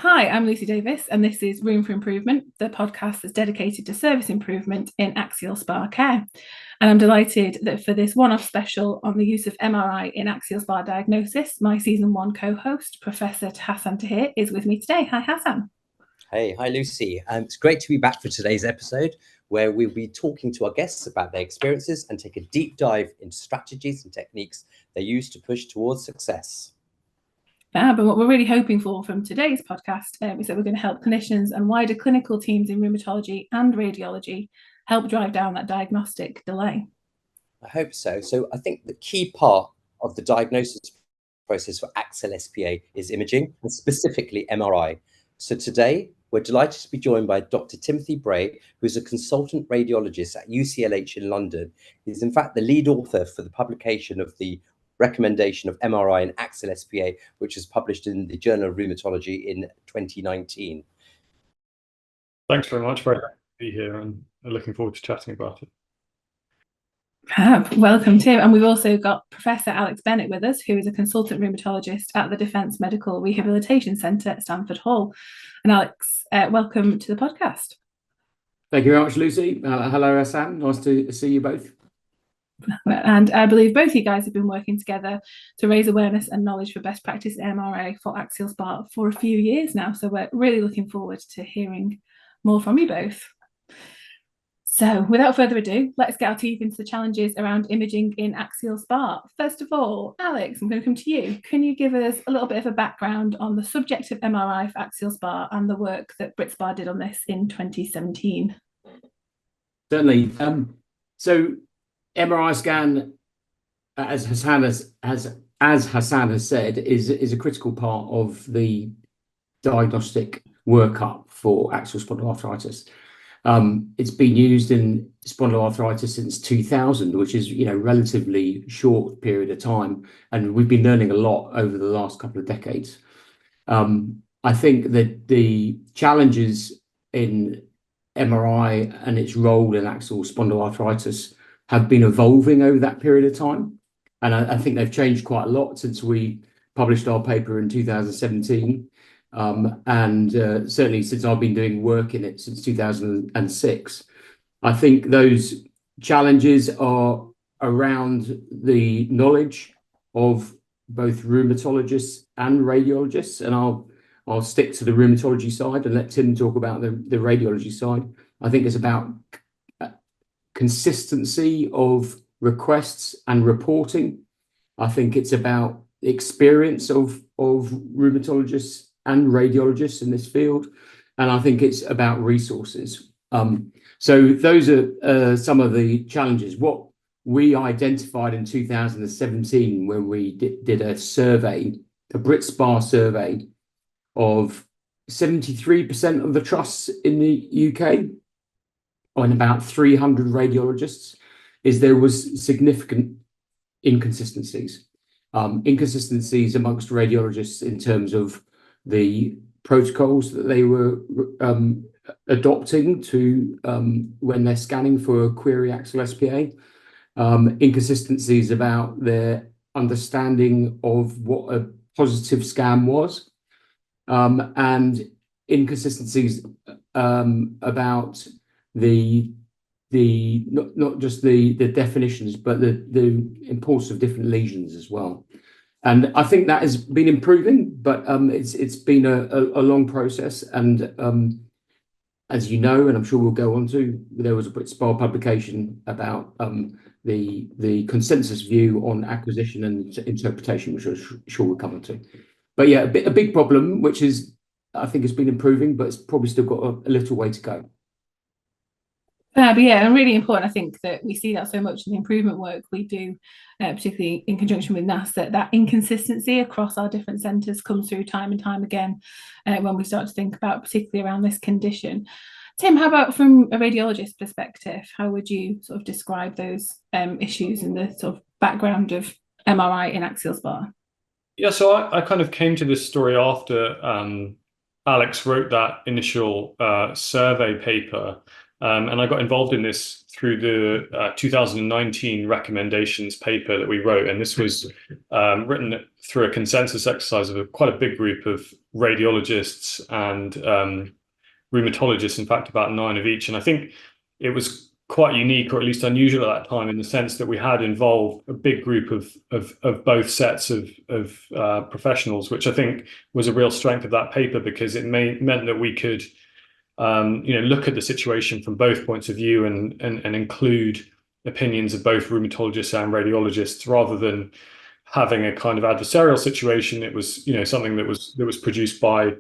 Hi, I'm Lucy Davies, and this is Room for Improvement, the podcast that's dedicated to service improvement in axial SpA care. And I'm delighted that for this one-off special on the use of MRI in axial SpA diagnosis, my season 1 co-host, Professor Hasan Tahir, is with me today. Hi, Hasan. Hey, hi, Lucy. It's great to be back for today's episode, where we'll be talking to our guests about their experiences and take a deep dive into strategies and techniques they use to push towards success. But what we're really hoping for from today's podcast is that we're going to help clinicians and wider clinical teams in rheumatology and radiology help drive down that diagnostic delay. I hope so. So I think the key part of the diagnosis process for Axial SpA is imaging, and specifically MRI. So today, we're delighted to be joined by Dr. Timothy Bray, who's a consultant radiologist at UCLH in London. He's in fact the lead author for the publication of the recommendation of MRI in Axial SpA, which was published in the Journal of Rheumatology in 2019. Thanks very much. Very happy to be here and looking forward to chatting about it. Welcome, Tim. And we've also got Professor Alex Bennett with us, who is a consultant rheumatologist at the Defence Medical Rehabilitation Centre at Stanford Hall. And Alex, welcome to the podcast. Thank you very much, Lucy. Hello, Hasan. Nice to see you both. And I believe both you guys have been working together to raise awareness and knowledge for best practice MRI for axial SpA for a few years now. So we're really looking forward to hearing more from you both. So without further ado, let's get our teeth into the challenges around imaging in axial SpA. First of all, Alex, I'm going to come to you. Can you give us a little bit of a background on the subject of MRI for axial SpA and the work that BritSpA did on this in 2017? Certainly. So MRI scan, as Hasan has said, is a critical part of the diagnostic workup for axial spondyloarthritis. It's been used in spondyloarthritis since 2000, which is, relatively short period of time, and we've been learning a lot over the last couple of decades. I think that the challenges in MRI and its role in axial spondyloarthritis have been evolving over that period of time, and I think they've changed quite a lot since we published our paper in 2017. And certainly since I've been doing work in it since 2006. I think those challenges are around the knowledge of both rheumatologists and radiologists, and I'll stick to the rheumatology side and let Tim talk about the radiology side. I think it's about consistency of requests and reporting. I think it's about experience of rheumatologists and radiologists in this field, and I think it's about resources. So those are some of the challenges. What we identified in 2017 when we did a survey, a BritSpA survey of 73% of the trusts in the UK and about 300 radiologists, is there was significant inconsistencies. Inconsistencies amongst radiologists in terms of the protocols that they were adopting to when they're scanning for a query axial SpA, inconsistencies about their understanding of what a positive scan was, and inconsistencies about not just the definitions, but the importance of different lesions as well. And I think that has been improving, but it's been a long process. And as you know, and I'm sure we'll go on to, there was a BritSpA publication about the consensus view on acquisition and interpretation, which I'm sure we'll come on to. But yeah, a big problem, which is, I think, has been improving, but it's probably still got a little way to go. But yeah, and really important, I think, that we see that so much in the improvement work we do, particularly in conjunction with NAS, that inconsistency across our different centres comes through time and time again when we start to think about, particularly around this condition. Tim, how about from a radiologist perspective, how would you sort of describe those issues and the sort of background of MRI in axial SpA? Yeah, so I kind of came to this story after Alex wrote that initial survey paper. And I got involved in this through the 2019 recommendations paper that we wrote. And this was written through a consensus exercise of quite a big group of radiologists and rheumatologists, in fact, about 9 of each. And I think it was quite unique, or at least unusual at that time, in the sense that we had involved a big group of both sets of professionals, which I think was a real strength of that paper, because it meant that we could look at the situation from both points of view and include opinions of both rheumatologists and radiologists, rather than having a kind of adversarial situation. It was something that was produced by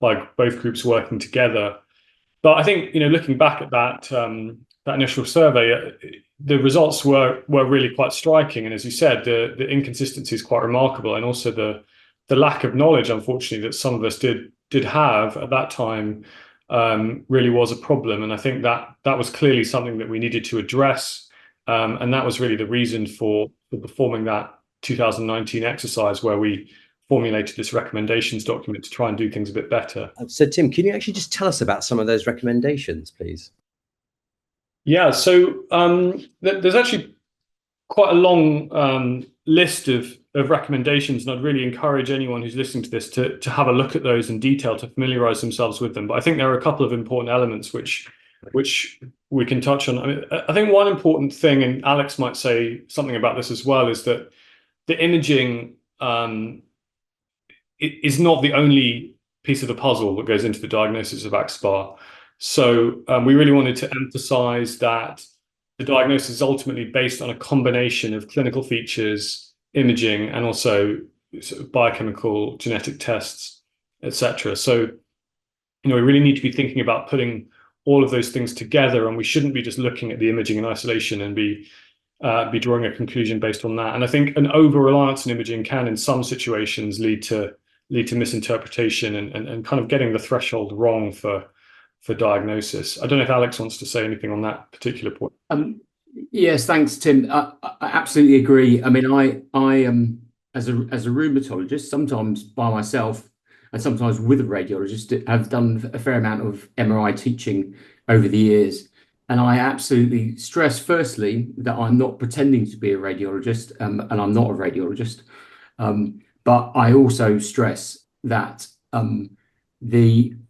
both groups working together. But I think looking back at that initial survey, the results were really quite striking, and as you said, the inconsistency is quite remarkable, and also the lack of knowledge, unfortunately, that some of us did have at that time really was a problem. And I think that was clearly something that we needed to address, and that was really the reason for performing that 2019 exercise, where we formulated this recommendations document to try and do things a bit better. So Tim, can you actually just tell us about some of those recommendations, please? Yeah, so there's actually quite a long list of recommendations, and I'd really encourage anyone who's listening to this to have a look at those in detail, to familiarize themselves with them. But I think there are a couple of important elements which we can touch on. I mean, I think one important thing, and Alex might say something about this as well, is that the imaging is not the only piece of the puzzle that goes into the diagnosis of AxSpA. So we really wanted to emphasize that the diagnosis is ultimately based on a combination of clinical features, imaging, and also sort of biochemical genetic tests, etc. So, we really need to be thinking about putting all of those things together, and we shouldn't be just looking at the imaging in isolation and be drawing a conclusion based on that. And I think an over-reliance on imaging can, in some situations, lead to misinterpretation and kind of getting the threshold wrong for diagnosis. I don't know if Alex wants to say anything on that particular point. Yes, thanks, Tim. I absolutely agree. I mean, I as a rheumatologist, sometimes by myself and sometimes with a radiologist, have done a fair amount of MRI teaching over the years. And I absolutely stress, firstly, that I'm not pretending to be a radiologist, and I'm not a radiologist. But I also stress that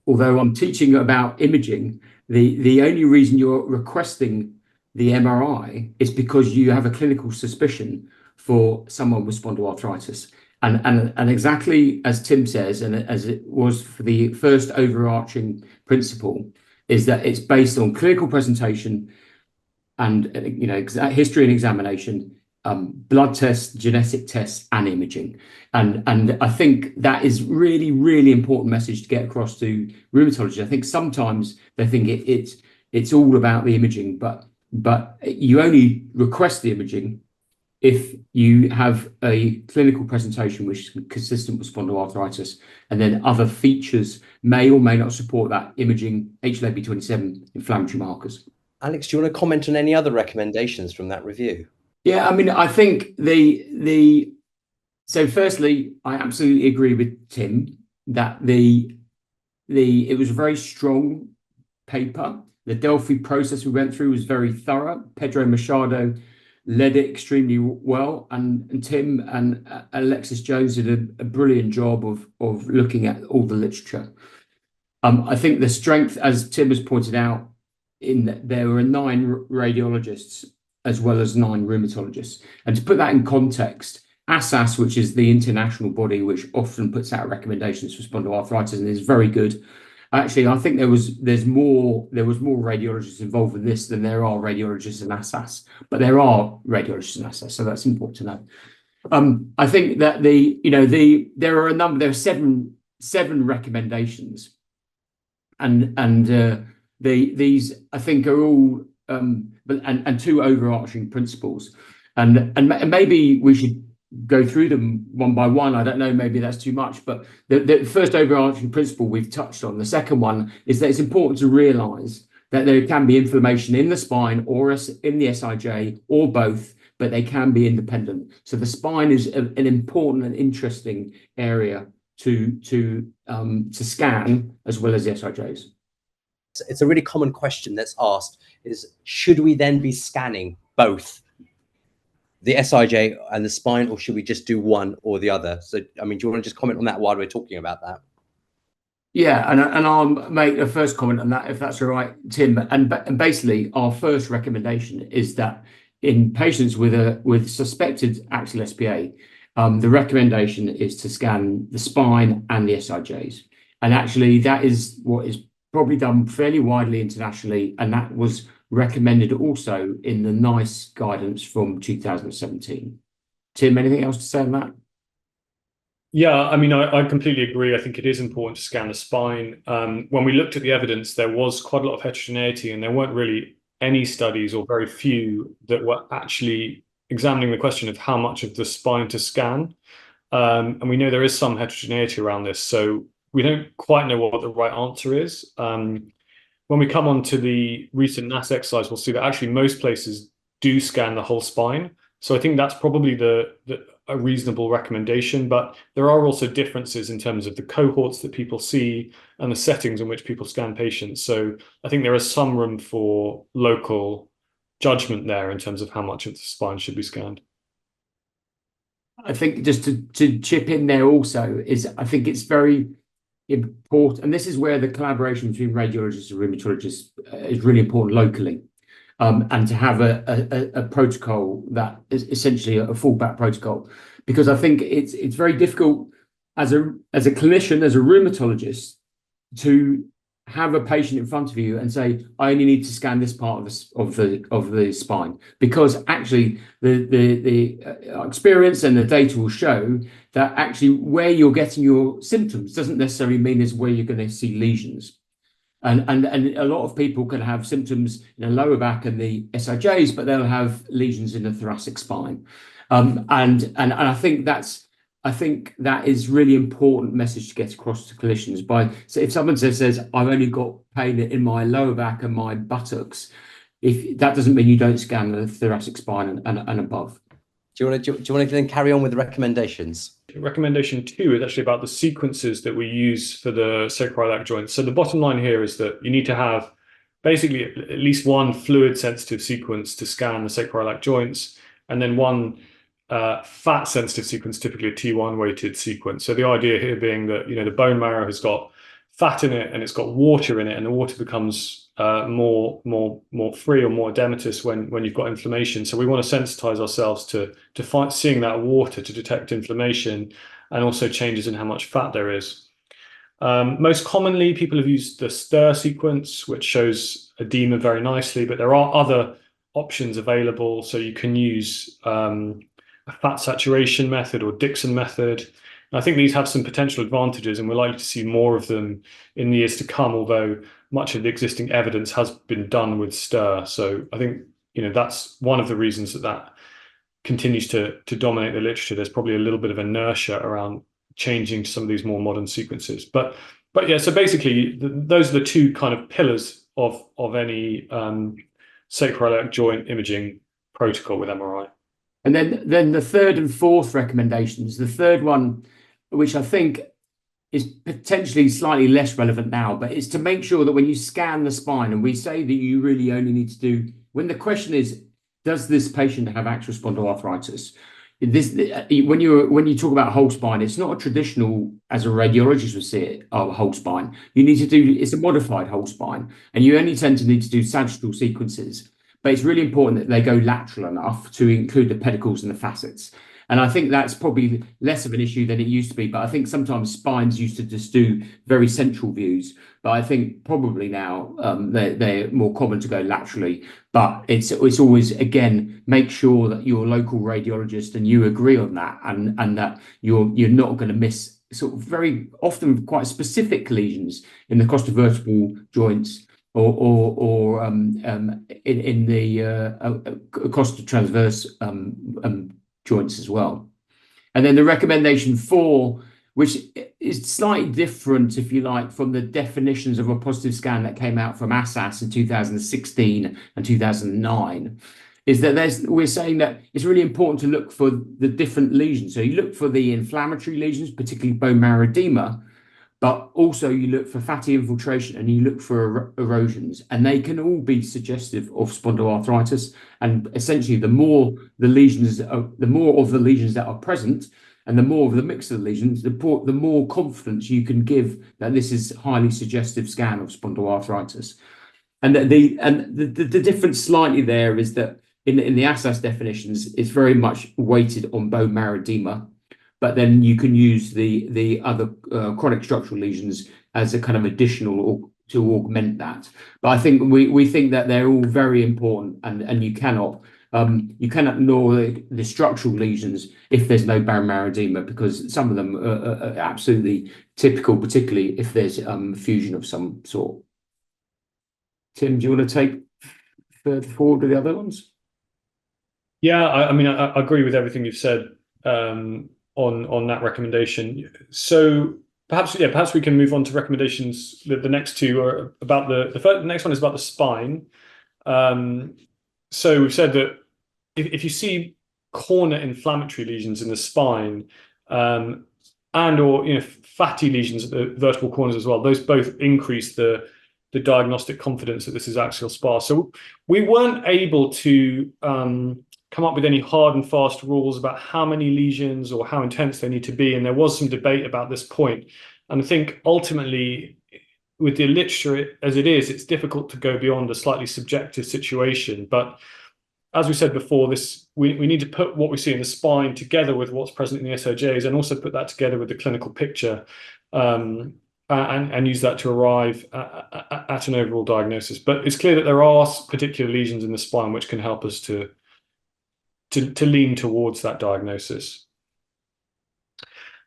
although I'm teaching about imaging, the only reason you're requesting the MRI is because you have a clinical suspicion for someone with spondyloarthritis. And exactly as Tim says, and as it was for the first overarching principle, is that it's based on clinical presentation and history and examination, blood tests, genetic tests, and imaging. And I think that is really, really important message to get across to rheumatologists. I think sometimes they think it's all about the imaging, but you only request the imaging if you have a clinical presentation which is consistent with spondyloarthritis, and then other features may or may not support that imaging, HLA-B27 inflammatory markers. Alex, do you want to comment on any other recommendations from that review? Yeah, I mean, I think so firstly, I absolutely agree with Tim that it was a very strong paper. The Delphi process we went through was very thorough. Pedro Machado led it extremely well, and Tim and Alexis Jones did a brilliant job of looking at all the literature. I think the strength, as Tim has pointed out, in that there were 9 radiologists as well as 9 rheumatologists. And to put that in context, ASAS, which is the international body which often puts out recommendations for spondyloarthritis and is very good. Actually, I think there was more radiologists involved in this than there are radiologists in ASAS, but there are radiologists in ASAS, so that's important to know. I think that there are 7 recommendations, and these I think are all and 2 overarching principles, and maybe we should go through them one by one. I don't know, maybe that's too much, but the first overarching principle we've touched on. The second one is that it's important to realize that there can be inflammation in the spine or in the SIJ or both, but they can be independent. So the spine is an important and interesting area to scan as well as the SIJs. it's a really common question that's asked is, should we then be scanning both the SIJ and the spine, or should we just do one or the other? So, I mean, do you want to just comment on that while we're talking about that? Yeah, and I'll make a first comment on that, if that's all right, Tim. And basically, our first recommendation is that in patients with suspected axial SpA, the recommendation is to scan the spine and the SIJs. And actually, that is what is probably done fairly widely internationally, and that was recommended also in the NICE guidance from 2017. Tim, anything else to say on that? Yeah, I mean, I completely agree. I think it is important to scan the spine. When we looked at the evidence, there was quite a lot of heterogeneity, and there weren't really any studies, or very few, that were actually examining the question of how much of the spine to scan. And we know there is some heterogeneity around this, so we don't quite know what the right answer is. When we come on to the recent NAS exercise, we'll see that actually most places do scan the whole spine. So I think that's probably a reasonable recommendation, but there are also differences in terms of the cohorts that people see and the settings in which people scan patients. So I think there is some room for local judgment there in terms of how much of the spine should be scanned. I think just to chip in there also is, I think it's very important, and this is where the collaboration between radiologists and rheumatologists is really important locally, and to have a protocol that is essentially a fallback protocol, because I think it's very difficult as a clinician, as a rheumatologist, to have a patient in front of you and say, I only need to scan this part of the spine, because actually the experience and the data will show that actually where you're getting your symptoms doesn't necessarily mean is where you're going to see lesions. And a lot of people can have symptoms in the lower back and the SIJs, but they'll have lesions in the thoracic spine. And I think that is really important message to get across to clinicians. So if someone says I've only got pain in my lower back and my buttocks, if that doesn't mean you don't scan the thoracic spine and above. Do you want to then carry on with the recommendations? Recommendation 2 is actually about the sequences that we use for the sacroiliac joints. So the bottom line here is that you need to have basically at least one fluid sensitive sequence to scan the sacroiliac joints, and then one fat sensitive sequence, typically a T1 weighted sequence. So the idea here being that, the bone marrow has got fat in it and it's got water in it, and the water becomes more free or more edematous when you've got inflammation. So we want to sensitize ourselves to seeing that water to detect inflammation, and also changes in how much fat there is. Most commonly, people have used the STIR sequence, which shows edema very nicely, but there are other options available. So you can use a fat saturation method or Dixon method. And I think these have some potential advantages, and we're likely to see more of them in the years to come, although much of the existing evidence has been done with STIR. So I think, that's one of the reasons that continues to dominate the literature. There's probably a little bit of inertia around changing to some of these more modern sequences. But yeah, so basically those are the two kind of pillars of any sacroiliac joint imaging protocol with MRI. And then the third and fourth recommendations, the third one, which I think is potentially slightly less relevant now, but it's to make sure that when you scan the spine, and we say that you really only need to do, when the question is, does this patient have axial spondyloarthritis? When you talk about whole spine, it's not a traditional, as a radiologist would see it, whole spine. You need to do, it's a modified whole spine, and you only tend to need to do sagittal sequences. But it's really important that they go lateral enough to include the pedicles and the facets. And I think that's probably less of an issue than it used to be. But I think sometimes spines used to just do very central views. But I think probably now they're more common to go laterally. But it's always, again, make sure that your local radiologist and you agree on that, and that you're not going to miss sort of very often quite specific lesions in the costovertebral joints, or in the costotransverse joints as well. And then the recommendation 4, which is slightly different, if you like, from the definitions of a positive scan that came out from ASAS in 2016 and 2009, is that we're saying that it's really important to look for the different lesions. So you look for the inflammatory lesions, particularly bone marrow edema, but also you look for fatty infiltration and you look for erosions, and they can all be suggestive of spondyloarthritis. And essentially, the more of the lesions that are present, and the more of the mix of the lesions, the more confidence you can give that this is a highly suggestive scan of spondyloarthritis. And the difference slightly there is that in the ASAS definitions, it's very much weighted on bone marrow edema, but then you can use the other chronic structural lesions as a kind of additional to augment that. But I think we think that they're all very important, and you cannot ignore the structural lesions if there's no bone marrow edema, because some of them are absolutely typical, particularly if there's fusion of some sort. Tim, do you want to take further forward with the other ones? Yeah, I mean, I agree with everything you've said on that recommendation. So perhaps we can move on to recommendations. The next two are about the next one is about the spine. So we've said that if you see corner inflammatory lesions in the spine, and or fatty lesions at the vertebral corners as well, those both increase the diagnostic confidence that this is axial SpA. So we weren't able to come up with any hard and fast rules about how many lesions or how intense they need to be, and there was some debate about this point. And I think ultimately, with the literature as it is, it's difficult to go beyond a slightly subjective situation. But as we said before, we need to put what we see in the spine together with what's present in the SOJs, and also put that together with the clinical picture, and use that to arrive at an overall diagnosis. But it's clear that there are particular lesions in the spine which can help us to lean towards that diagnosis.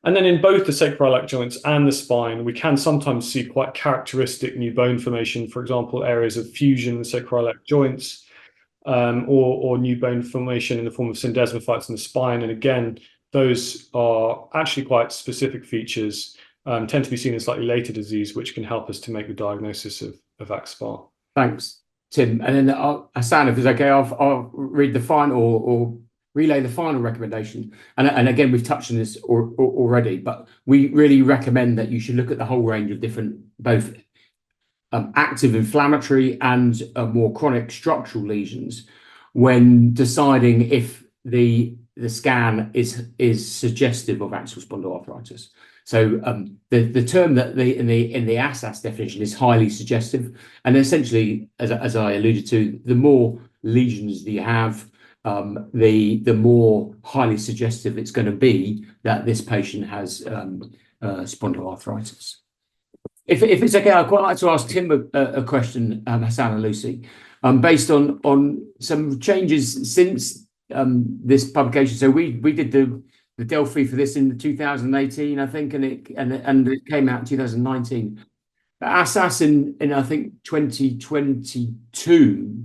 And then in both the sacroiliac joints and the spine, we can sometimes see quite characteristic new bone formation, for example, areas of fusion in the sacroiliac joints, or new bone formation in the form of syndesmophytes in the spine. And again, those are actually quite specific features, tend to be seen in slightly later disease, which can help us to make the diagnosis of AXSpA. Thanks, Tim. And then Hasan, if it's okay, I'll read the final or relay the final recommendation. And again, we've touched on this already, but we really recommend that you should look at the whole range of different, both active inflammatory and more chronic structural lesions when deciding if the scan is suggestive of axial spondyloarthritis. So the term that in the ASAS definition is highly suggestive, and essentially, as I alluded to, the more lesions that you have, the more highly suggestive it's going to be that this patient has spondyloarthritis. If it's okay, I'd quite like to ask Tim a question, Hasan and Lucy, based on some changes since this publication. So we did the Delphi for this in 2018, I think, and it came out in 2019. But ASAS in I think 2022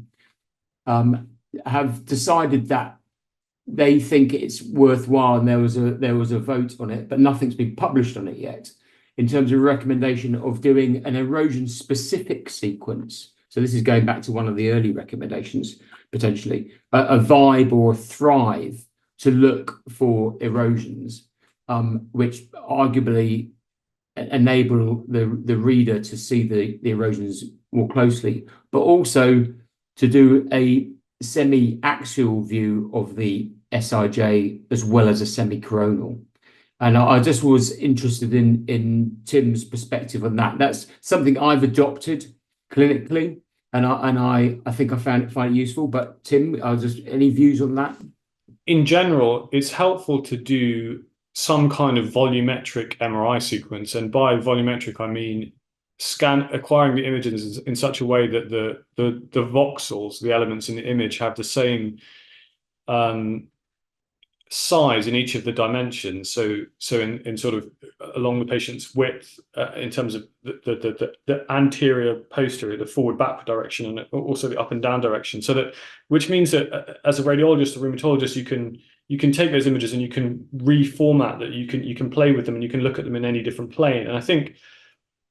have decided that they think it's worthwhile, and there was a vote on it, but nothing's been published on it yet, in terms of recommendation of doing an erosion specific sequence. So this is going back to one of the early recommendations, potentially a VIBE or a THRIVE to look for erosions, which arguably enable the reader to see the erosions more closely, but also to do a semi-axial view of the SIJ as well as a semi-coronal. And I just was interested in Tim's perspective on that. That's something I've adopted clinically, and I think I find it useful. But Tim, any views on that? In general, it's helpful to do some kind of volumetric MRI sequence, and by volumetric I mean acquiring the images in such a way that the voxels, the elements in the image, have the same size in each of the dimensions. So in sort of along the patient's width, in terms of the anterior, posterior, the forward backward direction, and also the up and down direction. So that, which means that as a radiologist or rheumatologist, you can take those images and you can reformat that. You can play with them and you can look at them in any different plane. And I think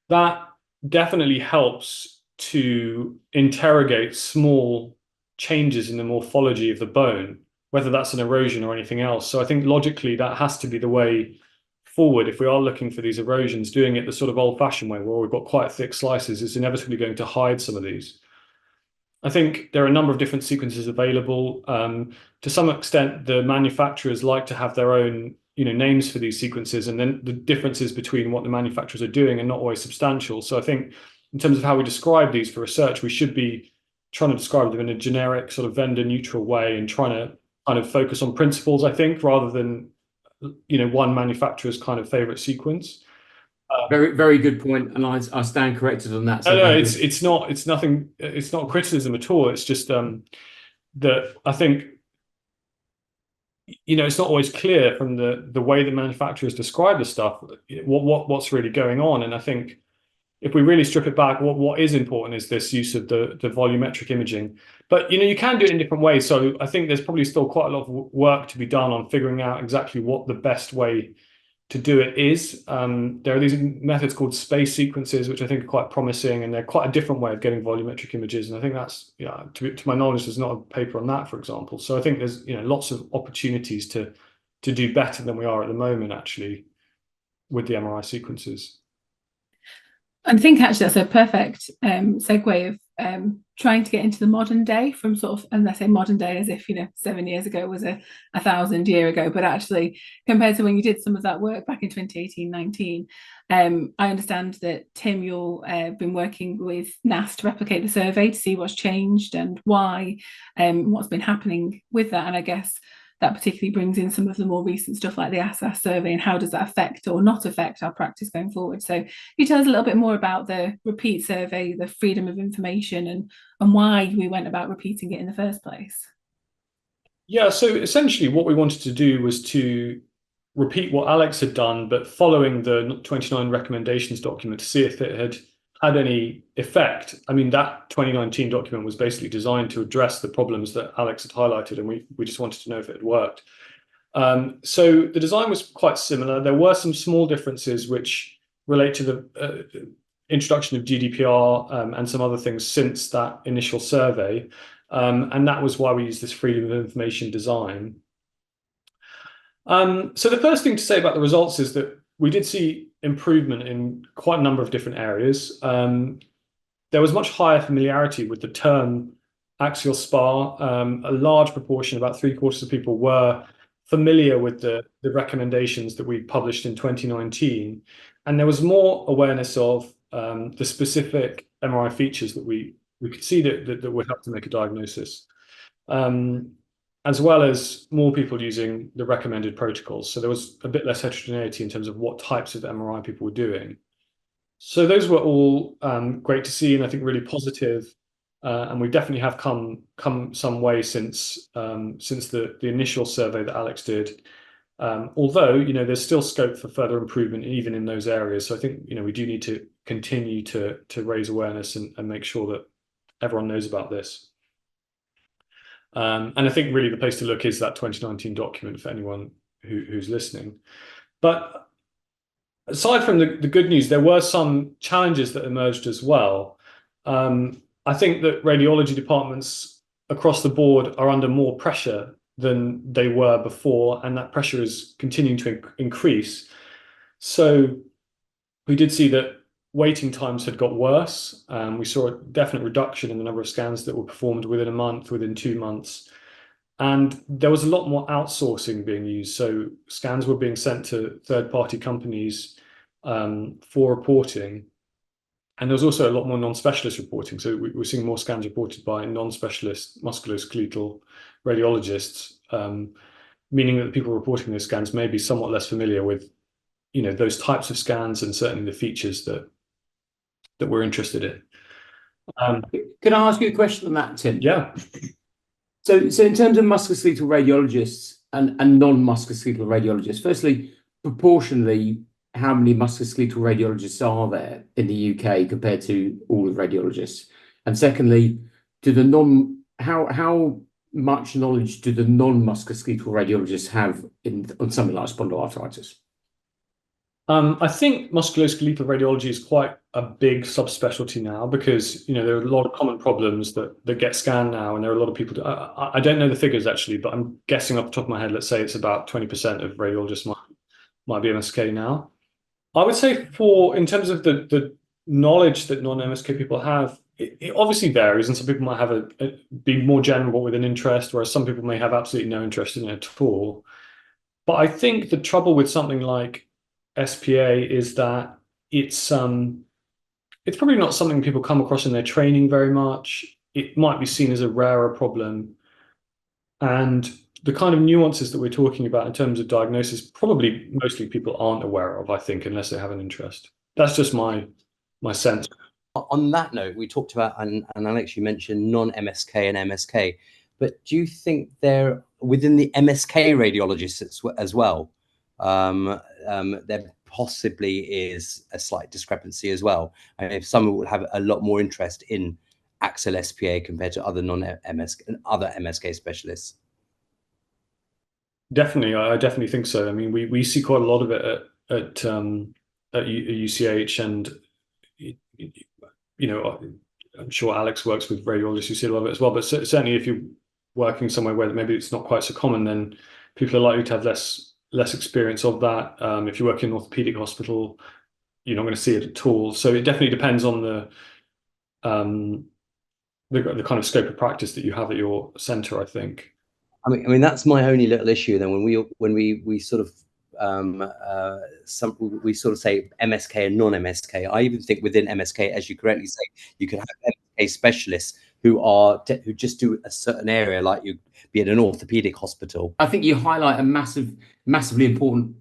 that definitely helps to interrogate small changes in the morphology of the bone, whether that's an erosion or anything else. So I think logically that has to be the way forward, if we are looking for these erosions, doing it the sort of old-fashioned way, where we've got quite thick slices, is inevitably going to hide some of these. I think there are a number of different sequences available. To some extent, the manufacturers like to have their own, names for these sequences, and then the differences between what the manufacturers are doing are not always substantial. So I think in terms of how we describe these for research, we should be trying to describe them in a generic sort of vendor neutral way and trying to kind of focus on principles, I think, rather than, one manufacturer's kind of favorite sequence. Very, very good point, and I stand corrected on that. So no, it's not criticism at all. It's just that I think, it's not always clear from the way the manufacturers describe the stuff what's really going on. And I think if we really strip it back, what is important is this use of the volumetric imaging. But you can do it in different ways. So I think there's probably still quite a lot of work to be done on figuring out exactly what the best way to do it is. There are these methods called SpA sequences, which I think are quite promising, and they're quite a different way of getting volumetric images. And I think that's, to my knowledge, there's not a paper on that, for example. So I think there's lots of opportunities to do better than we are at the moment, actually, with the MRI sequences. I think actually that's a perfect segue of trying to get into the modern day from sort of, and I say modern day as if 7 years ago was 1,000 years ago, but actually compared to when you did some of that work back in 2018-19, I understand that Tim, you've been working with NAS to replicate the survey to see what's changed and why, what's been happening with that, and I guess that particularly brings in some of the more recent stuff like the Axial survey and how does that affect or not affect our practice going forward. So can you tell us a little bit more about the repeat survey, the freedom of information, and why we went about repeating it in the first place? Yeah, so essentially what we wanted to do was to repeat what Alex had done, but following the 29 recommendations document to see if it had any effect. I mean, that 2019 document was basically designed to address the problems that Alex had highlighted, and we just wanted to know if it had worked. So the design was quite similar. There were some small differences which relate to the introduction of GDPR and some other things since that initial survey, and that was why we used this freedom of information design. So the first thing to say about the results is that we did see improvement in quite a number of different areas. There was much higher familiarity with the term axial SpA. A large proportion, about 3/4 of people, were familiar with the recommendations that we published in 2019. And there was more awareness of the specific MRI features that we could see that would help to make a diagnosis, as well as more people using the recommended protocols. So there was a bit less heterogeneity in terms of what types of MRI people were doing. So those were all great to see, and I think really positive. And we definitely have come some way since the initial survey that Alex did. Although there's still scope for further improvement even in those areas. So I think we do need to continue to raise awareness and make sure that everyone knows about this. And I think really the place to look is that 2019 document for anyone who's listening. But aside from the good news, there were some challenges that emerged as well. I think that radiology departments across the board are under more pressure than they were before, and that pressure is continuing to increase. So we did see that waiting times had got worse. We saw a definite reduction in the number of scans that were performed within a month, within 2 months. And there was a lot more outsourcing being used. So scans were being sent to third-party companies for reporting. And there was also a lot more non-specialist reporting. So we're seeing more scans reported by non-specialist musculoskeletal radiologists, meaning that the people reporting those scans may be somewhat less familiar with those types of scans and certainly the features that we're interested in. Can I ask you a question on that, Tim? Yeah. So in terms of musculoskeletal radiologists and non-musculoskeletal radiologists, firstly, proportionally, how many musculoskeletal radiologists are there in the UK compared to all of radiologists? And secondly, how much knowledge do the non-musculoskeletal radiologists have on something like spondyloarthritis? I think musculoskeletal radiology is quite a big subspecialty now because there are a lot of common problems that get scanned now, and there are a lot of people. I don't know the figures actually, but I'm guessing off the top of my head. Let's say it's about 20% of radiologists might be MSK now. I would say in terms of the knowledge that non-MSK people have, it obviously varies, and some people might have be more general with an interest, whereas some people may have absolutely no interest in it at all. But I think the trouble with something like SPA is that it's probably not something people come across in their training very much. It might be seen as a rarer problem. And the kind of nuances that we're talking about in terms of diagnosis, probably mostly people aren't aware of, I think, unless they have an interest. That's just my sense. On that note, we talked about, and Alex, you mentioned non-MSK and MSK, but do you think they're within the MSK radiologists as well? There possibly is a slight discrepancy as well. I mean, if someone would have a lot more interest in Axial SPA compared to other non-MSK and other MSK specialists. Definitely, I definitely think so. I mean, we see quite a lot of it at UCH, and you know, I'm sure Alex works with radiologists who see a lot of it as well. But certainly, if you're working somewhere where maybe it's not quite so common, then people are likely to have less experience of that. If you work in an orthopedic hospital, you're not going to see it at all. So it definitely depends on the kind of scope of practice that you have at your centre, I think. I mean that's my only little issue. Then when we sort of we sort of say MSK and non-MSK. I even think within MSK, as you correctly say, you can have MSK specialists who just do a certain area, like you be in an orthopedic hospital. I think you highlight a massively important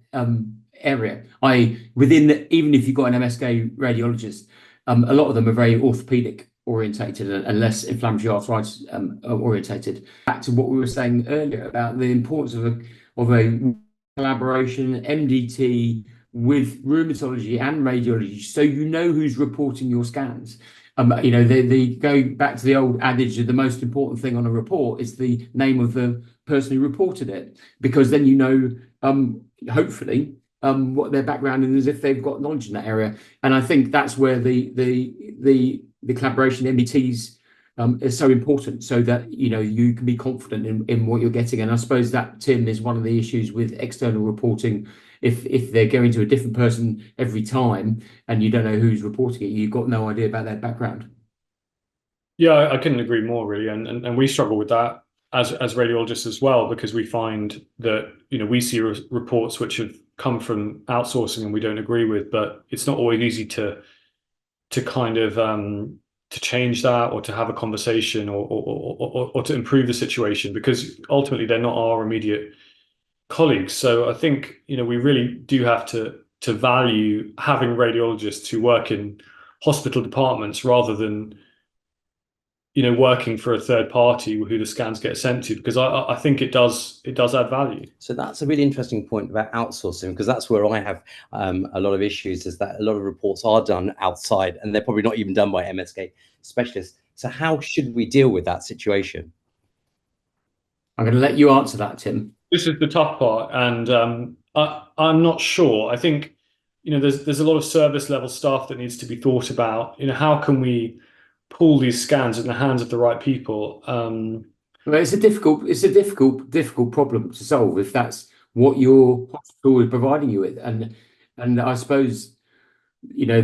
area. Even if you've got an MSK radiologist, a lot of them are very orthopedic orientated and less inflammatory arthritis orientated. Back to what we were saying earlier about the importance of a collaboration, MDT, with rheumatology and radiology, so you know who's reporting your scans. You know, they go back to the old adage of the most important thing on a report is the name of the person who reported it, because then you know, hopefully, what their background is, if they've got knowledge in that area. And I think that's where the collaboration MDTs is so important, so that you know you can be confident in what you're getting. And I suppose that, Tim, is one of the issues with external reporting. If they're going to a different person every time and you don't know who's reporting it, you've got no idea about their background. Yeah, I couldn't agree more, really, and we struggle with that as radiologists as well, because we find that, you know, we see reports which have come from outsourcing and we don't agree with, but it's not always easy to kind of to change that, or to have a conversation, or to improve the situation, because ultimately they're not our immediate colleagues. So I think, you know, we really do have to value having radiologists who work in hospital departments rather than, you know, working for a third party who the scans get sent to, because I think it does add value. So that's a really interesting point about outsourcing, because that's where I have a lot of issues, is that a lot of reports are done outside and they're probably not even done by MSK specialists. So how should we deal with that situation? I'm going to let you answer that, Tim. This is the tough part, and I'm not sure. I think, you know, there's a lot of service level stuff that needs to be thought about. You know, how can we pull these scans in the hands of the right people? Well, it's a difficult problem to solve if that's what your hospital is providing you with, and I suppose, you know,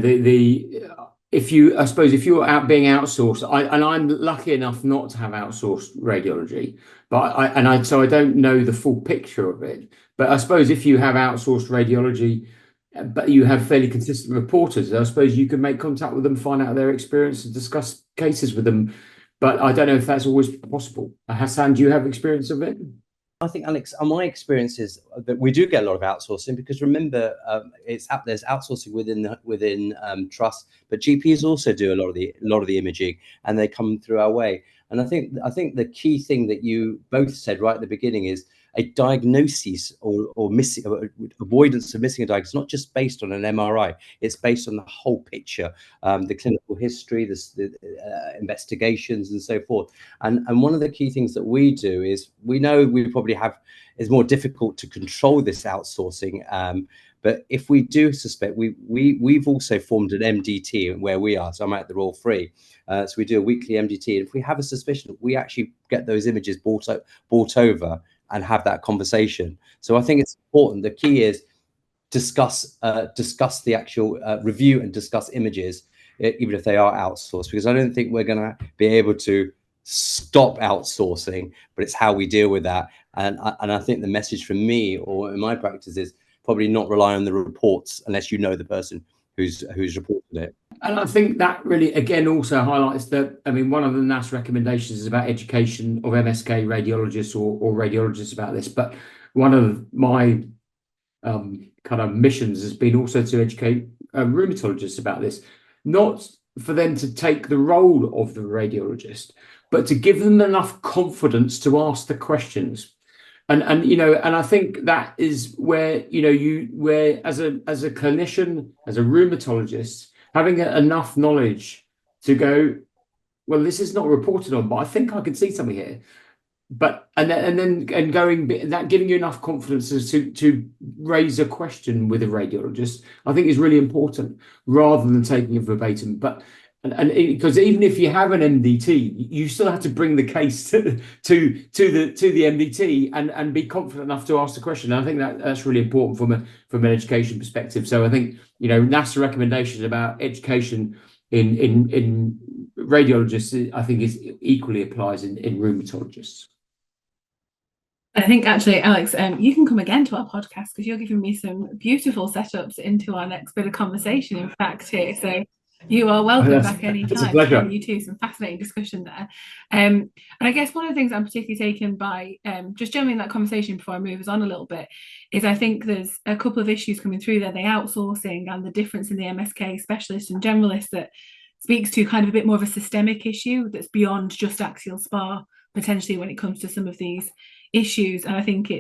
if you're out being outsourced, I'm lucky enough not to have outsourced radiology, but so I don't know the full picture of it. But I suppose if you have outsourced radiology, but you have fairly consistent reporters, I suppose you can make contact with them, find out their experience, and discuss cases with them. But I don't know if that's always possible. Hasan, do you have experience of it? I think, Alex, my experience is that we do get a lot of outsourcing, because remember, there's outsourcing within trust, but GPs also do a lot of the imaging, and they come through our way. And I think the key thing that you both said right at the beginning is a diagnosis or avoidance of missing a diagnosis, not just based on an MRI. It's based on the whole picture, the clinical history, the investigations, and so forth. And one of the key things that we do is, we know we probably it's more difficult to control this outsourcing. But if we do suspect, we've also formed an MDT where we are. So I'm at the Royal Free. So we do a weekly MDT. And if we have a suspicion, we actually get those images brought over and have that conversation. So I think it's important. The key is, discuss the actual review and discuss images, even if they are outsourced, because I don't think we're going to be able to stop outsourcing, but it's how we deal with that. And I think the message from me, or in my practice, is probably not rely on the reports unless you know the person who's reported it. And I think that really, again, also highlights that, I mean, one of the NAS recommendations is about education of MSK radiologists or radiologists about this. But one of my kind of missions has been also to educate rheumatologists about this, not for them to take the role of the radiologist, but to give them enough confidence to ask the questions. And I think that is where, where as a clinician, as a rheumatologist, having enough knowledge to go, well, this is not reported on, but I think I can see something here. But giving you enough confidence to raise a question with a radiologist, I think is really important, rather than taking it verbatim. But because even if you have an MDT, you still have to bring the case to the MDT and be confident enough to ask the question. And I think that's really important from an education perspective. So I think NASA recommendations about education in radiologists, I think, is equally applies in rheumatologists. I think actually, Alex, you can come again to our podcast, because you're giving me some beautiful setups into our next bit of conversation, in fact, here. So you are welcome back anytime. It's a pleasure. You too, some fascinating discussion there. And I guess one of the things I'm particularly taken by, just generally in that conversation before I move us on a little bit, is I think there's a couple of issues coming through there, the outsourcing and the difference in the MSK specialist and generalist, that speaks to kind of a bit more of a systemic issue that's beyond just axial SpA, potentially, when it comes to some of these issues. And I think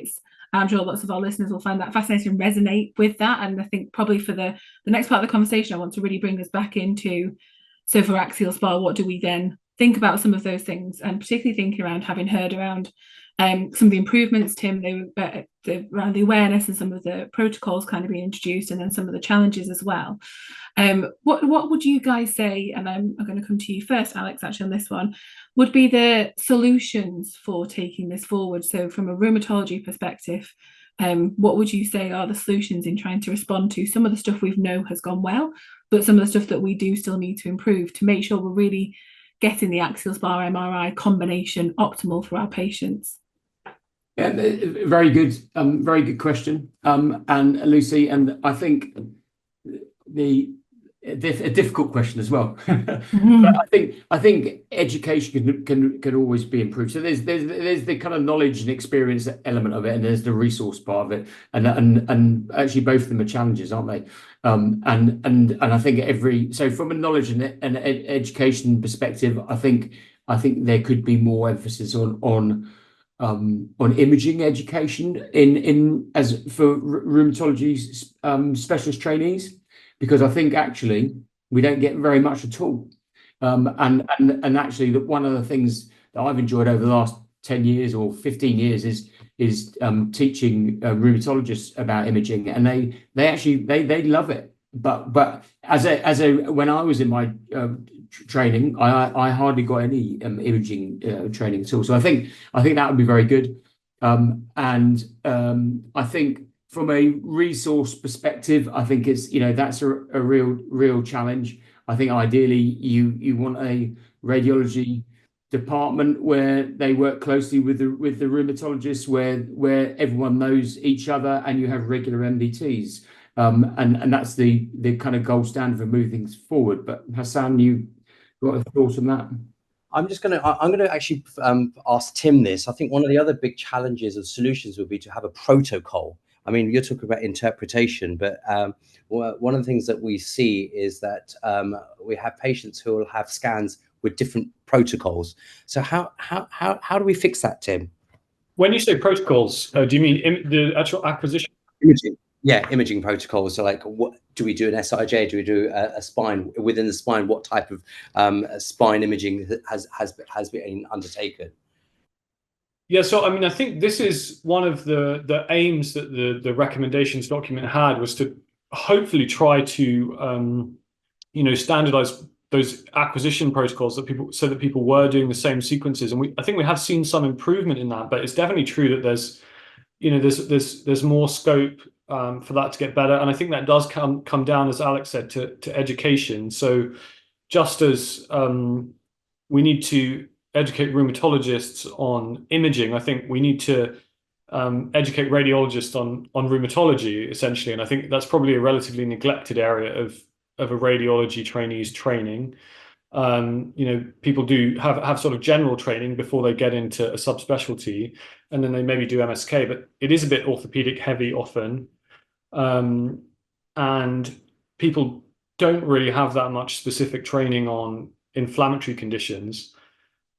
I'm sure lots of our listeners will find that fascinating and resonate with that. And I think probably for the next part of the conversation, I want to really bring us back into, so for axial SpA, what do we then think about some of those things, and particularly thinking around, having heard around some of the improvements, Tim, around the awareness and some of the protocols kind of being introduced, and then some of the challenges as well. What would you guys say, and I'm going to come to you first, Alex, actually, on this one, would be the solutions for taking this forward? So from a rheumatology perspective, what would you say are the solutions in trying to respond to some of the stuff we know has gone well, but some of the stuff that we do still need to improve to make sure we're really getting the axial SpA MRI combination optimal for our patients? Yeah, very good question, and Lucy, and I think a difficult question as well. But I think education can always be improved. So there's the kind of knowledge and experience element of it, and there's the resource part of it, and actually both of them are challenges, aren't they? And I think so from a knowledge and education perspective, I think there could be more emphasis on imaging education as for rheumatology specialist trainees, because I think actually we don't get very much at all. And actually, one of the things that I've enjoyed over the last 10 years or 15 years is teaching rheumatologists about imaging, and they actually love it. But when I was in my training, I hardly got any imaging training at all. So I think that would be very good. And I think from a resource perspective, I think it's that's a real challenge. I think ideally you want a radiology department where they work closely with the rheumatologists, where everyone knows each other and you have regular MDTs. And that's the kind of gold standard for moving things forward. But Hasan, you got a thought on that? I'm going to actually ask Tim this. I think one of the other big challenges of solutions would be to have a protocol. I mean, you're talking about interpretation, but one of the things that we see is that we have patients who will have scans with different protocols. So how do we fix that, Tim? When you say protocols, do you mean the actual acquisition? Imaging. Yeah, imaging protocols. So, like, what do we do? An SIJ? Do we do a spine? Within the spine, what type of spine imaging has been undertaken? Yeah, so I mean, I think this is one of the aims that the recommendations document had, was to hopefully try to standardize those acquisition protocols so that people were doing the same sequences. And I think we have seen some improvement in that, but it's definitely true that there's more scope for that to get better. And I think that does come down, as Alex said, to education. So just as we need to educate rheumatologists on imaging, I think we need to educate radiologists on rheumatology, essentially. And I think that's probably a relatively neglected area of a radiology trainee's training. People do have sort of general training before they get into a subspecialty, and then they maybe do MSK, but it is a bit orthopedic heavy often. And people don't really have that much specific training on inflammatory conditions.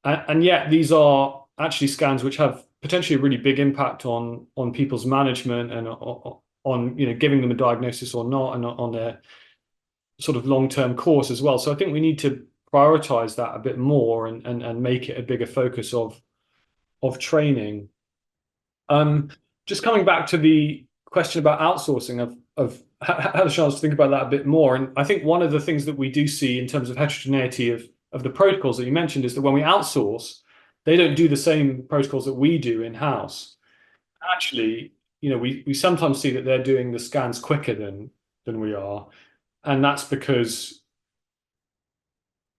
And yet these are actually scans which have potentially a really big impact on people's management and on giving them a diagnosis or not, and on their sort of long-term course as well. So I think we need to prioritize that a bit more and make it a bigger focus of training. Just coming back to the question about outsourcing, I've had a chance to think about that a bit more. And I think one of the things that we do see in terms of heterogeneity of the protocols that you mentioned is that when we outsource, they don't do the same protocols that we do in-house. Actually, we sometimes see that they're doing the scans quicker than we are. And that's because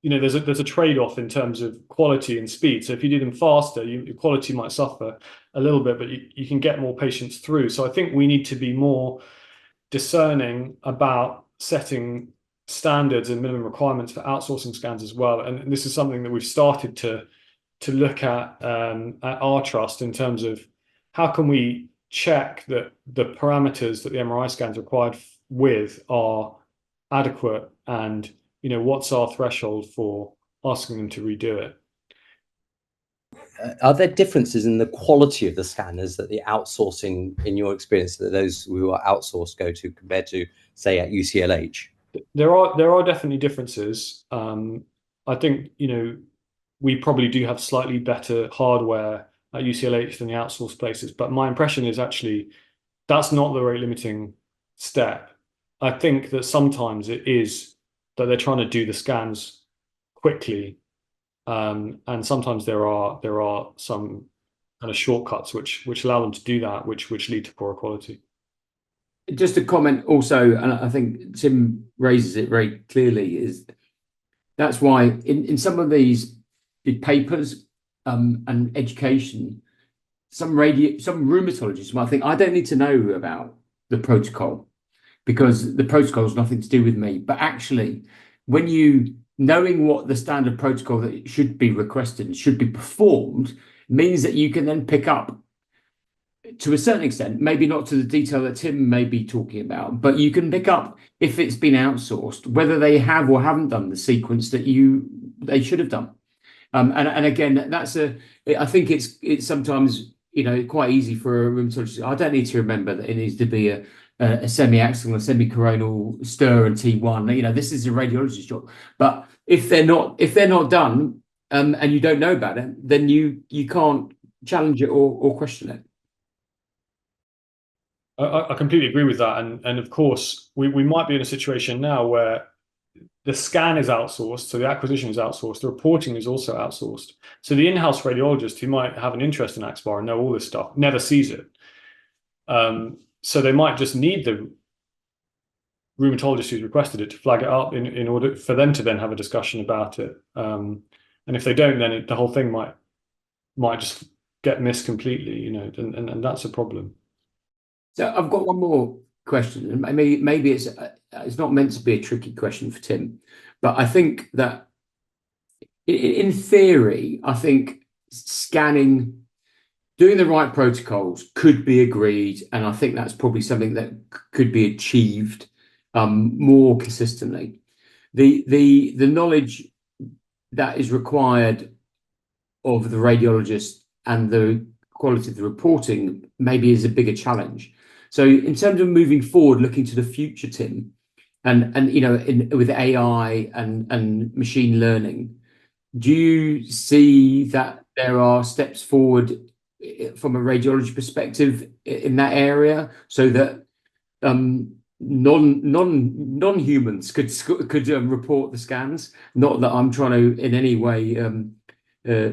there's a trade-off in terms of quality and speed. So if you do them faster, your quality might suffer a little bit, but you can get more patients through. So I think we need to be more discerning about setting standards and minimum requirements for outsourcing scans as well. And this is something that we've started to look at our trust, in terms of how can we check that the parameters that the MRI scans are required with are adequate, and what's our threshold for asking them to redo it. Are there differences in the quality of the scanners that the outsourcing, in your experience, that those who are outsourced go to, compared to, say, at UCLH? There are definitely differences. I think we probably do have slightly better hardware at UCLH than the outsourced places, but my impression is actually that's not the rate limiting step. I think that sometimes it is that they're trying to do the scans quickly, and sometimes there are some kind of shortcuts which allow them to do that, which lead to poorer quality. Just a comment also, and I think Tim raises it very clearly, is that's why in some of these papers and education, some rheumatologists might think, I don't need to know about the protocol because the protocol has nothing to do with me. But actually, when knowing what the standard protocol that should be requested and should be performed means that you can then pick up, to a certain extent, maybe not to the detail that Tim may be talking about, but you can pick up if it's been outsourced, whether they have or haven't done the sequence that they should have done. And again, I think it's sometimes quite easy for a rheumatologist. I don't need to remember that it needs to be a semi-axial, a semi-coronal stir and T1. This is a radiologist's job. But if they're not done, and you don't know about it, then you can't challenge it or question it. I completely agree with that, and of course we might be in a situation now where the scan is outsourced, so the acquisition is outsourced, the reporting is also outsourced. So the in-house radiologist who might have an interest in Axbar and know all this stuff never sees it. So they might just need the rheumatologist who's requested it to flag it up in order for them to then have a discussion about it. And if they don't, then the whole thing might just get missed completely, and that's a problem. So I've got one more question, and maybe it's not meant to be a tricky question for Tim, but I think that in theory, I think scanning, doing the right protocols could be agreed, and I think that's probably something that could be achieved more consistently. The knowledge that is required of the radiologist and the quality of the reporting maybe is a bigger challenge. So in terms of moving forward, looking to the future, Tim, and with AI and machine learning, do you see that there are steps forward from a radiology perspective in that area, so that non-humans could report the scans? Not that I'm trying to in any way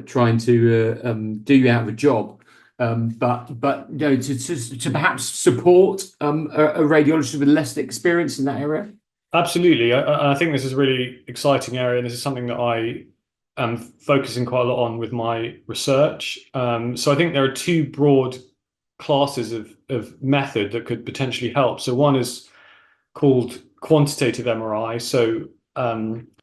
trying to do you out of a job, but you know, to perhaps support a radiologist with less experience in that area? Absolutely. I think this is a really exciting area, and this is something that I am focusing quite a lot on with my research. So I think there are two broad classes of method that could potentially help. So one is called quantitative MRI. So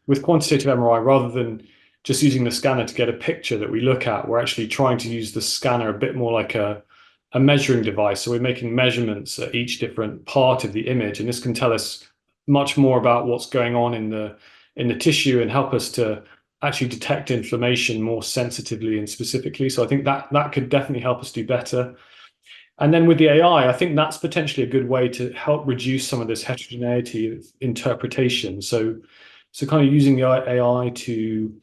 with quantitative MRI, rather than just using the scanner to get a picture that we look at, we're actually trying to use the scanner a bit more like a measuring device. So we're making measurements at each different part of the image, and this can tell us much more about what's going on in the tissue and help us to actually detect inflammation more sensitively and specifically. So I think that could definitely help us do better. And then with the AI, I think that's potentially a good way to help reduce some of this heterogeneity of interpretation. So kind of using the AI to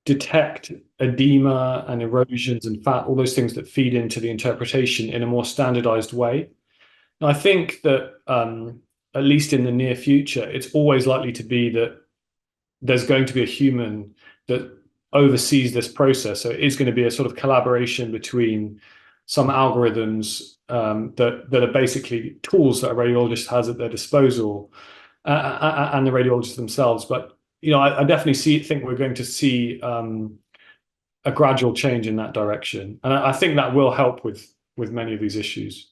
detect edema and erosions and fat, all those things that feed into the interpretation in a more standardized way. And I think that at least in the near future, it's always likely to be that there's going to be a human that oversees this process. So it is going to be a sort of collaboration between some algorithms that are basically tools that a radiologist has at their disposal and the radiologists themselves. But you know, I definitely think we're going to see a gradual change in that direction, and I think that will help with many of these issues.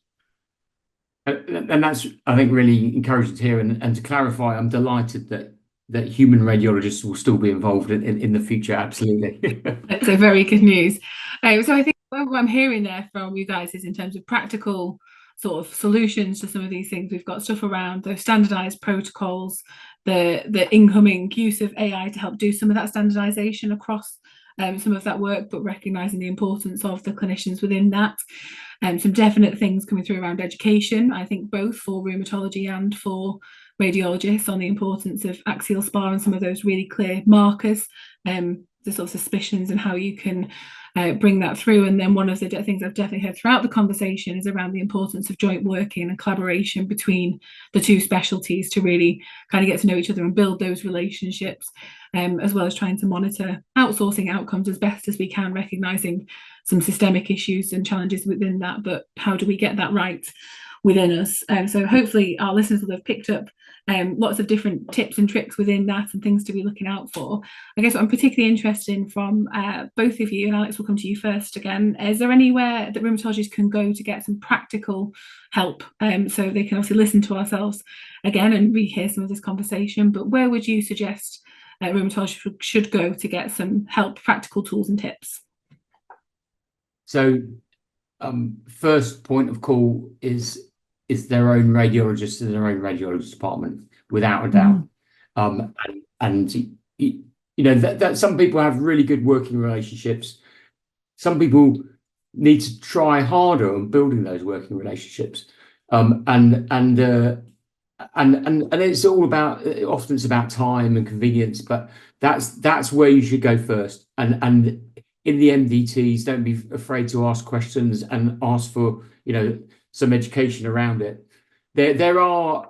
And that's, I think, really encouraging to hear. And to clarify, I'm delighted that human radiologists will still be involved in the future. Absolutely. That's a very good news. So I think what I'm hearing there from you guys is in terms of practical sort of solutions to some of these things. We've got stuff around the standardized protocols, the incoming use of AI to help do some of that standardization across some of that work, but recognizing the importance of the clinicians within that. Some definite things coming through around education, I think both for rheumatology and for radiologists, on the importance of axial SpA and some of those really clear markers, the sort of suspicions and how you can bring that through. And then one of the things I've definitely heard throughout the conversation is around the importance of joint working and collaboration between the two specialties to really kind of get to know each other and build those relationships, as well as trying to monitor outsourcing outcomes as best as we can, recognizing some systemic issues and challenges within that, but how do we get that right within us? So hopefully our listeners will have picked up lots of different tips and tricks within that and things to be looking out for. I guess what I'm particularly interested in from both of you, and Alex, will come to you first again, is there anywhere that rheumatologists can go to get some practical help? So they can obviously listen to ourselves again and rehear some of this conversation, but where would you suggest rheumatologists should go to get some help, practical tools and tips? So first point of call is their own radiologist in their own radiologist department, without a doubt. And you know that some people have really good working relationships. Some people need to try harder on building those working relationships. And it's all about, often it's about time and convenience, but that's where you should go first. And in the MDTs, don't be afraid to ask questions and ask for, you know, some education around it. There are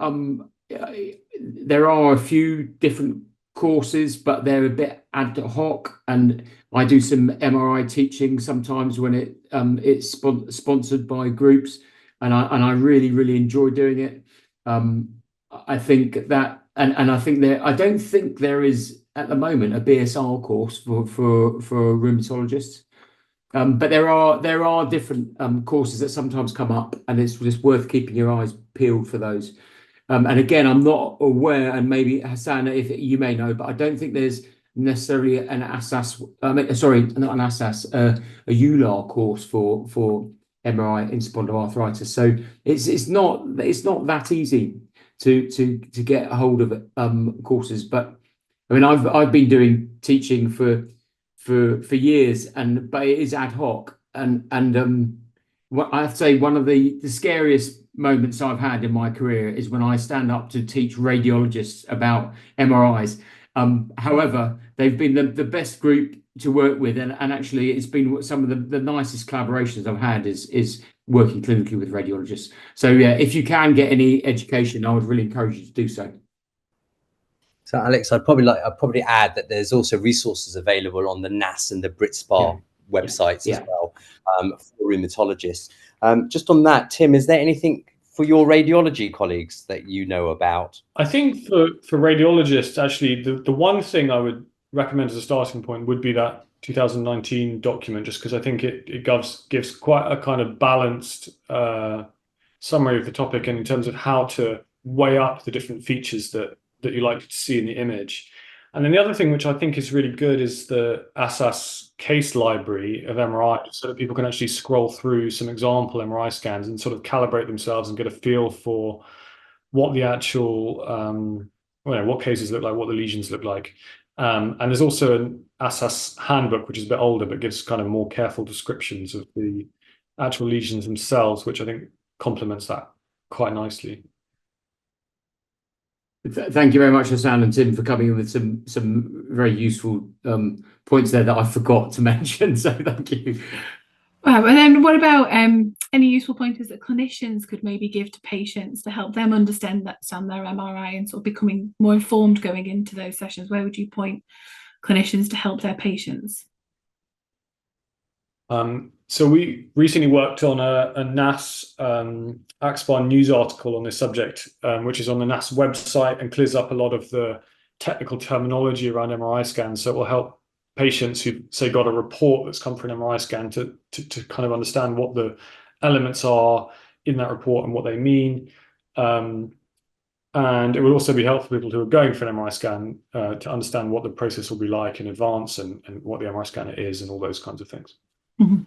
a few different courses, but they're a bit ad hoc, and I do some MRI teaching sometimes when it's sponsored by groups, and I really enjoy doing it. I think that, and I think I don't think there is at the moment a BSR course for rheumatologists. But there are different courses that sometimes come up, and it's just worth keeping your eyes peeled for those. And again, I'm not aware, and maybe Hasan, if you may know, but I don't think there's necessarily an ASAS, sorry, not an ASAS, a EULAR course for MRI in spondyloarthritis. So it's not that easy to get a hold of courses. But I mean, I've been doing teaching for years, but it is ad hoc, and I have to say one of the scariest moments I've had in my career is when I stand up to teach radiologists about MRIs. However, they've been the best group to work with, and actually it's been some of the nicest collaborations I've had is working clinically with radiologists. So yeah, if you can get any education, I would really encourage you to do so. So Alex, I'd probably add that there's also resources available on the NAS and the BritSpA websites as well. for rheumatologists. Just on that, Tim, is there anything for your radiology colleagues that you know about? I think for radiologists, actually, the one thing I would recommend as a starting point would be that 2019 document, just because I think it gives quite a kind of balanced summary of the topic, and in terms of how to weigh up the different features that you like to see in the image. And then the other thing which I think is really good is the ASAS case library of MRI, so that people can actually scroll through some example MRI scans and sort of calibrate themselves and get a feel for what the actual what cases look like, what the lesions look like. And there's also an ASAS handbook, which is a bit older, but gives kind of more careful descriptions of the actual lesions themselves, which I think complements that quite nicely. Thank you very much, Hasan and Tim, for coming in with some very useful points there that I forgot to mention. So thank you. And then what about any useful pointers that clinicians could maybe give to patients to help them understand their MRI and sort of becoming more informed going into those sessions? Where would you point clinicians to help their patients? So we recently worked on a NAS Axpar news article on this subject, which is on the NAS website and clears up a lot of the technical terminology around MRI scans. So it will help patients who, say, got a report that's come from an MRI scan to kind of understand what the elements are in that report and what they mean. And it will also be helpful for people who are going for an MRI scan to understand what the process will be like in advance and what the MRI scanner is and all those kinds of things. Mm-hmm.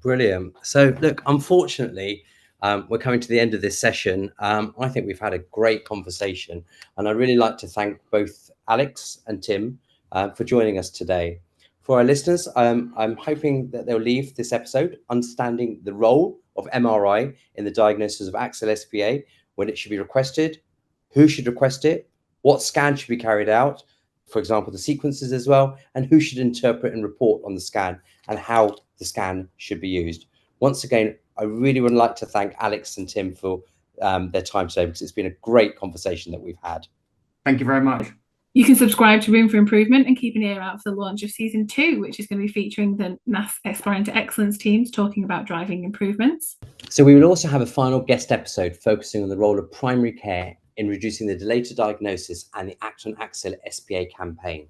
Brilliant. So look, unfortunately, we're coming to the end of this session. I think we've had a great conversation, and I'd really like to thank both Alex and Tim for joining us today. For our listeners, I'm hoping that they'll leave this episode understanding the role of MRI in the diagnosis of axial SpA, when it should be requested, who should request it, what scan should be carried out, for example, the sequences as well, and who should interpret and report on the scan, and how the scan should be used. Once again, I really would like to thank Alex and Tim for their time today, because it's been a great conversation that we've had. Thank you very much. You can subscribe to Room for Improvement and keep an ear out for the launch of season 2, which is going to be featuring the NAS Aspiring to Excellence teams talking about driving improvements. So we will also have a final guest episode focusing on the role of primary care in reducing the delay to diagnosis and the Act on Axial SpA campaign.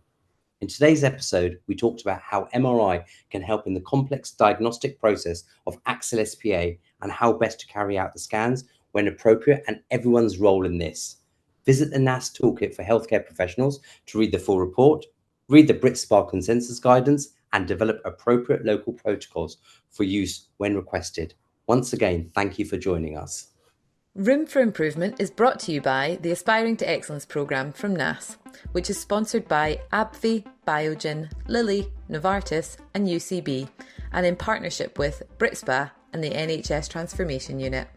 In today's episode, we talked about how MRI can help in the complex diagnostic process of axial SpA and how best to carry out the scans when appropriate, and everyone's role in this. Visit the NAS Toolkit for healthcare professionals to read the full report, read the SpA consensus guidance, and develop appropriate local protocols for use when requested. Once again, thank you for joining us. Room for Improvement is brought to you by the Aspiring to Excellence programme from NAS, which is sponsored by AbbVie, Biogen, Lilly, Novartis and UCB, and in partnership with SpA and the NHS Transformation Unit.